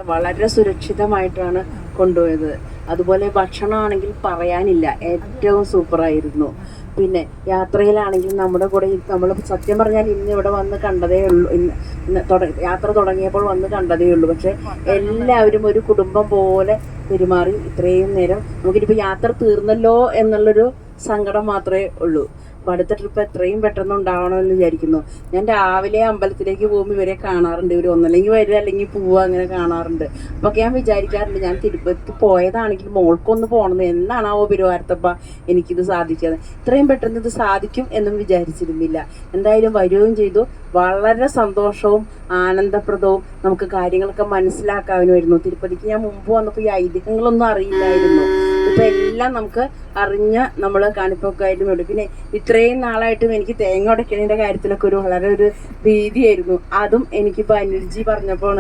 വളരെ സുരക്ഷിതമായിട്ടാണ് കൊണ്ടുപോയത്. അതുപോലെ ഭക്ഷണമാണെങ്കിൽ പറയാനില്ല, ഏറ്റവും സൂപ്പറായിരുന്നു. പിന്നെ യാത്രയിലാണെങ്കിൽ നമ്മുടെ കൂടെ നമ്മൾ സത്യം പറഞ്ഞാൽ ഇന്ന് ഇവിടെ വന്ന് കണ്ടതേ ഉള്ളൂ, യാത്ര തുടങ്ങിയപ്പോൾ വന്ന് കണ്ടതേ ഉള്ളൂ. പക്ഷെ എല്ലാവരും ഒരു കുടുംബം പോലെ പെരുമാറി. ഇത്രയും നേരം നമുക്കിനിപ്പോൾ യാത്ര തീർന്നല്ലോ എന്നുള്ളൊരു സങ്കടം മാത്രമേ ഉള്ളൂ. അപ്പോൾ അടുത്ത ട്രിപ്പ് എത്രയും പെട്ടെന്ന് ഉണ്ടാവണമെന്ന് വിചാരിക്കുന്നു. ഞാൻ രാവിലെ അമ്പലത്തിലേക്ക് പോകുമ്പോൾ ഇവരെ കാണാറുണ്ട്. ഇവർ ഒന്നല്ലെങ്കിൽ വരിക അല്ലെങ്കിൽ പോവുക, അങ്ങനെ കാണാറുണ്ട്. അപ്പോൾ ഞാൻ വിചാരിക്കാറുണ്ട്, ഞാൻ തിരുപ്പതി പോയതാണെങ്കിൽ മോൾക്കൊന്ന് പോകണമെന്ന്. എന്നാണാവോ പെരുവാരത്തപ്പ എനിക്കിത് സാധിച്ചത്. ഇത്രയും പെട്ടെന്ന് ഇത് സാധിക്കും എന്നും വിചാരിച്ചിരുന്നില്ല. എന്തായാലും വരികയും ചെയ്തു. വളരെ സന്തോഷവും ആനന്ദപ്രദവും നമുക്ക് കാര്യങ്ങളൊക്കെ മനസ്സിലാക്കാനുമായിരുന്നു. തിരുപ്പതിക്ക് ഞാൻ മുമ്പ് വന്നപ്പോൾ ഈ ഐതിഹ്യങ്ങളൊന്നും അറിയില്ലായിരുന്നു. ഇപ്പം എല്ലാം നമുക്ക് അറിഞ്ഞ് നമ്മൾ കാണിപ്പൊക്കെയായിരുന്നു. പിന്നെ ഇത്രയും നാളായിട്ടും എനിക്ക് തേങ്ങ ഉടയ്ക്കുന്നതിൻ്റെ കാര്യത്തിലൊക്കെ വളരെ ഒരു ഭീതിയായിരുന്നു. അതും എനിക്കിപ്പോൾ അനിൽജി പറഞ്ഞപ്പോൾ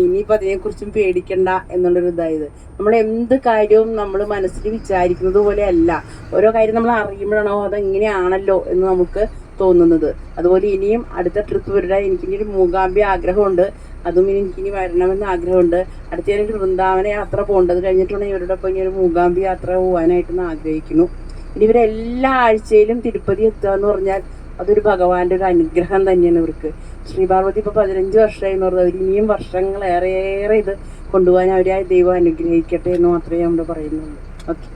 ഇനിയിപ്പോൾ അതിനെക്കുറിച്ചും പേടിക്കണ്ട എന്നുള്ളൊരു ഇതായത്. നമ്മൾ എന്ത് കാര്യവും നമ്മൾ മനസ്സിൽ വിചാരിക്കുന്നത് പോലെയല്ല. ഓരോ കാര്യം നമ്മൾ അറിയുമ്പോഴാണോ അതെങ്ങനെയാണല്ലോ എന്ന് നമുക്ക് തോന്നുന്നത്. അതുപോലെ ഇനിയും അടുത്ത ട്രിപ്പ് വരാൻ എനിക്കിനി ഒരു മൂകാംബി ആഗ്രഹമുണ്ട്. അതും എനിക്കിനി വരണമെന്ന് ആഗ്രഹമുണ്ട്. അടുത്ത എനിക്ക് വൃന്ദാവന യാത്ര പോകേണ്ടത് കഴിഞ്ഞിട്ടുണ്ടെങ്കിൽ ഇവരുടെ ഒപ്പം ഇനി ഒരു മൂകാംബി യാത്ര പോകാനായിട്ടെന്ന് ആഗ്രഹിക്കുന്നു. ഇനി ഇവരെല്ലാ ആഴ്ചയിലും തിരുപ്പതി എത്തുക എന്ന് പറഞ്ഞാൽ അതൊരു ഭഗവാന്റെ ഒരു അനുഗ്രഹം തന്നെയാണ് ഇവർക്ക്. ശ്രീപാർവതി ഇപ്പോൾ 15 വർഷമായി എന്ന് പറഞ്ഞാൽ അവർ ഇനിയും വർഷങ്ങൾ ഏറെ ഇത് കൊണ്ടുപോകാൻ അവരെ ദൈവം അനുഗ്രഹിക്കട്ടെ എന്ന് മാത്രമേ നമ്മൾ പറയുന്നുള്ളൂ. ഓക്കെ.